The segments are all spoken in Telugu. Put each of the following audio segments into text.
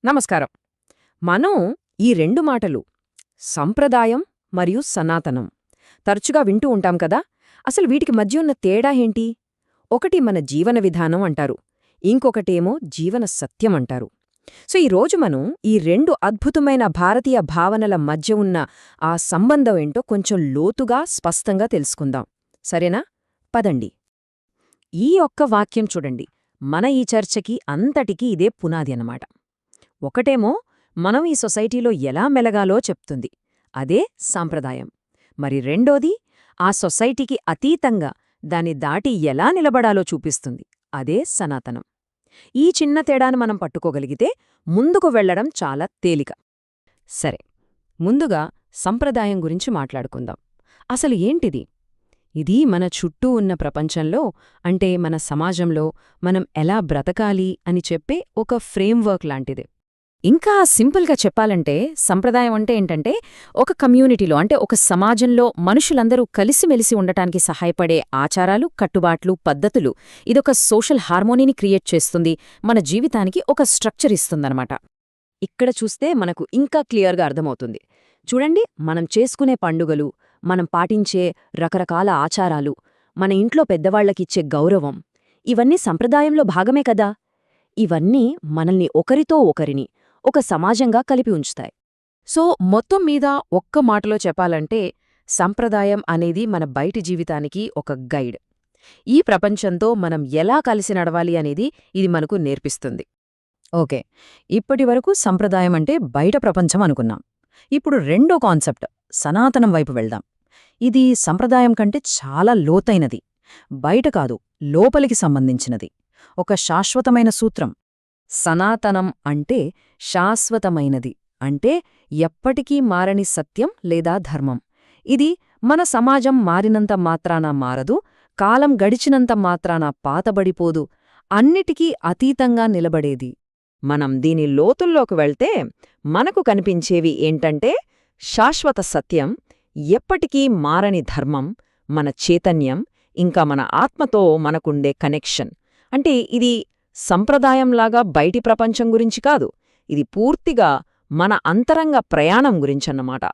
నమస్కారం. మనం ఈ రెండు మాటలు సంప్రదాయం మరియు సనాతనం తరచుగా వింటూ ఉంటాం కదా. అసలు వీటికి మధ్య ఉన్న తేడా ఏంటి? ఒకటి మన జీవన విధానం అంటారు, ఇంకొకటేమో జీవన సత్యం అంటారు. సో ఈరోజు మనం ఈ రెండు అద్భుతమైన భారతీయ భావనల మధ్య ఉన్న ఆ సంబంధం ఏంటో కొంచెం లోతుగా స్పష్టంగా తెలుసుకుందాం. సరేనా? పదండి. ఈ ఒక్క వాక్యం చూడండి, మన ఈ చర్చకి అంతటికీ ఇదే పునాది అన్నమాట. ఒకటేమో మనం ఈ సొసైటీలో ఎలా మెలగాలో చెప్తుంది, అదే సాంప్రదాయం. మరి రెండోది ఆ సొసైటీకి అతీతంగా దాన్ని దాటి ఎలా నిలబడాలో చూపిస్తుంది, అదే సనాతనం. ఈ చిన్న తేడాను మనం పట్టుకోగలిగితే ముందుకు వెళ్లడం చాలా తేలిక. సరే, ముందుగా సంప్రదాయం గురించి మాట్లాడుకుందాం. అసలు ఏంటిది? ఇది మన చుట్టూ ఉన్న ప్రపంచంలో, అంటే మన సమాజంలో మనం ఎలా బ్రతకాలి అని చెప్పే ఒక ఫ్రేమ్వర్క్ లాంటిది. ఇంకా సింపుల్గా చెప్పాలంటే సంప్రదాయం అంటే ఏంటంటే, ఒక కమ్యూనిటీలో అంటే ఒక సమాజంలో మనుషులందరూ కలిసిమెలిసి ఉండటానికి సహాయపడే ఆచారాలు, కట్టుబాట్లు, పద్ధతులు. ఇదొక సోషల్ హార్మోనీని క్రియేట్ చేస్తుంది, మన జీవితానికి ఒక స్ట్రక్చర్ ఇస్తుందన్నమాట. ఇక్కడ చూస్తే మనకు ఇంకా క్లియర్గా అర్థమవుతుంది. చూడండి, మనం చేసుకునే పండుగలు, మనం పాటించే రకరకాల ఆచారాలు, మన ఇంట్లో పెద్దవాళ్లకిచ్చే గౌరవం, ఇవన్నీ సంప్రదాయంలో భాగమే కదా. ఇవన్నీ మనల్ని ఒకరితో ఒకరిని ఒక సమాజంగా కలిపి ఉంచుతాయి. సో మొత్తం మీద ఒక్క మాటలో చెప్పాలంటే, సంప్రదాయం అనేది మన బయటి జీవితానికి ఒక గైడ్. ఈ ప్రపంచంతో మనం ఎలా కలిసి నడవాలి అనేది ఇది మనకు నేర్పిస్తుంది. ఓకే, ఇప్పటివరకు సంప్రదాయం అంటే బయట ప్రపంచం అనుకున్నాం. ఇప్పుడు రెండో కాన్సెప్ట్ సనాతనం వైపు వెళ్దాం. ఇది సంప్రదాయం కంటే చాలా లోతైనది. బయట కాదు, లోపలికి సంబంధించినది. ఒక శాశ్వతమైన సూత్రం. సనాతనం అంటే శాశ్వతమైనది, అంటే ఎప్పటికీ మారని సత్యం లేదా ధర్మం. ఇది మన సమాజం మారినంత మాత్రాన మారదు, కాలం గడిచినంత మాత్రాన పాతబడిపోదు, అన్నిటికీ అతీతంగా నిలబడేది. మనం దీని లోతుల్లోకి వెళ్తే మనకు కనిపించేవి ఏంటంటే, శాశ్వత సత్యం, ఎప్పటికీ మారని ధర్మం, మన చైతన్యం, ఇంకా మన ఆత్మతో మనకుండే కనెక్షన్. అంటే ఇది సంప్రదాయంలాగా బయటి ప్రపంచం గురించి కాదు, ఇది పూర్తిగా మన అంతరంగ ప్రయాణం గురించన్నమాట.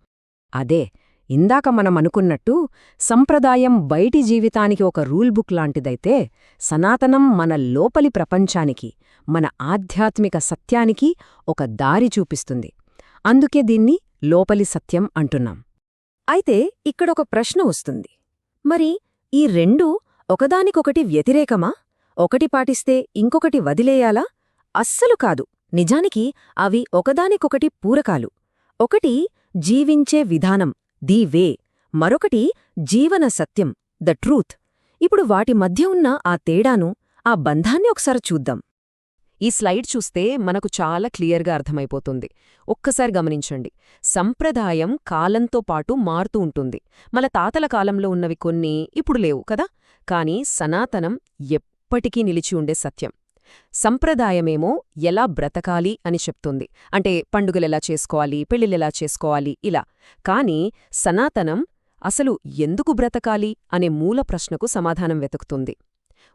అదే ఇందాక మనం అనుకున్నట్టు సంప్రదాయం బయటి జీవితానికి ఒక రూల్ బుక్ లాంటిదైతే, సనాతనం మన లోపలి ప్రపంచానికి, మన ఆధ్యాత్మిక సత్యానికి ఒక దారి చూపిస్తుంది. అందుకే దీన్ని లోపలి సత్యం అంటున్నాం. అయితే ఇక్కడొక ప్రశ్న వస్తుంది, మరి ఈ రెండూ ఒకదానికొకటి వ్యతిరేకమా? ఒకటి పాటిస్తే ఇంకొకటి వదిలేయాలా? అస్సలు కాదు. నిజానికి అవి ఒకదానికొకటి పూరకాలు. ఒకటి జీవించే విధానం, ది వే, మరొకటి జీవన సత్యం, ద ట్రూత్. ఇప్పుడు వాటి మధ్య ఉన్న ఆ తేడాను, ఆ బంధాన్ని ఒకసారి చూద్దాం. ఈ స్లైడ్ చూస్తే మనకు చాలా క్లియర్గా అర్థమైపోతుంది. ఒక్కసారి గమనించండి, సంప్రదాయం కాలంతో పాటు మారుతూ ఉంటుంది. మన తాతల కాలంలో ఉన్నవి కొన్ని ఇప్పుడు లేవు కదా. కాని సనాతనం ఎప్పటికీ నిలిచి ఉండే సత్యం. సంప్రదాయమేమో ఎలా బ్రతకాలి అని చెప్తుంది, అంటే పండుగలెలా చేసుకోవాలి, పెళ్లిళ్ళెలా చేసుకోవాలి, ఇలా. కాని సనాతనం అసలు ఎందుకు బ్రతకాలి అనే మూల ప్రశ్నకు సమాధానం వెతుకుతుంది.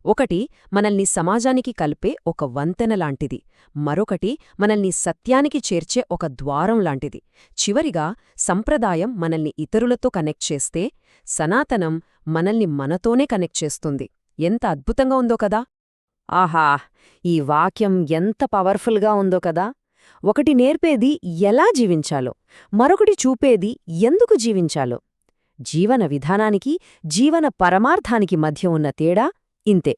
ఒకటి మనల్ని సమాజానికి కలిపే ఒక వంతెన లాంటిది, మరొకటి మనల్ని సత్యానికి చేర్చే ఒక ద్వారం లాంటిది. చివరిగా సంప్రదాయం మనల్ని ఇతరులతో కనెక్ట్ చేస్తే, సనాతనం మనల్ని మనతోనే కనెక్ట్ చేస్తుంది. ఎంత అద్భుతంగా ఉందో కదా. ఆహా, ఈ వాక్యం ఎంత పవర్ఫుల్గా ఉందో కదా. ఒకటి నేర్పేది ఎలా జీవించాలో, మరొకటి చూపేది ఎందుకు జీవించాలో. జీవన విధానానికి, జీవన పరమార్థానికి మధ్య ఉన్న తేడా ఇంతే.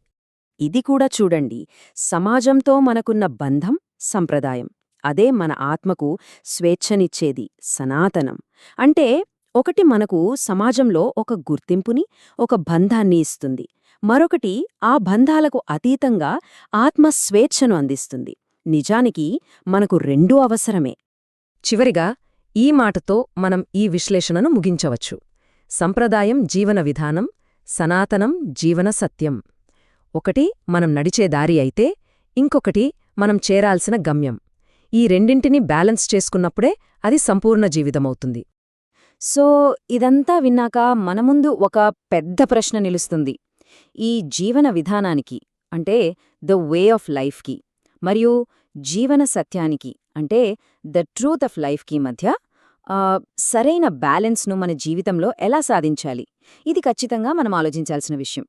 ఇది కూడా చూడండి, సమాజంతో మనకున్న బంధం సంప్రదాయం, అదే మన ఆత్మకు స్వేచ్ఛనిచ్చేది సనాతనం. అంటే ఒకటి మనకు సమాజంలో ఒక గుర్తింపుని, ఒక బంధాన్ని ఇస్తుంది, మరొకటి ఆ బంధాలకు అతీతంగా ఆత్మస్వేచ్ఛను అందిస్తుంది. నిజానికి మనకు రెండూ అవసరమే. చివరిగా ఈ మాటతో మనం ఈ విశ్లేషణను ముగించవచ్చు. సంప్రదాయం జీవన విధానం, సనాతనం జీవన సత్యం. ఒకటి మనం నడిచే దారి అయితే, ఇంకొకటి మనం చేరాల్సిన గమ్యం. ఈ రెండింటినీ బ్యాలెన్స్ చేసుకున్నప్పుడే అది సంపూర్ణ జీవితమవుతుంది. సో ఇదంతా విన్నాక మన ముందు ఒక పెద్ద ప్రశ్న నిలుస్తుంది. ఈ జీవన విధానానికి, అంటే ద వే ఆఫ్ లైఫ్కి, మరియు జీవన సత్యానికి, అంటే ద ట్రూత్ ఆఫ్ లైఫ్కి మధ్య ఆ, సరైన బ్యాలెన్స్ను మన జీవితంలో ఎలా సాధించాలి? ఇది ఖచ్చితంగా మనం ఆలోచించాల్సిన విషయం.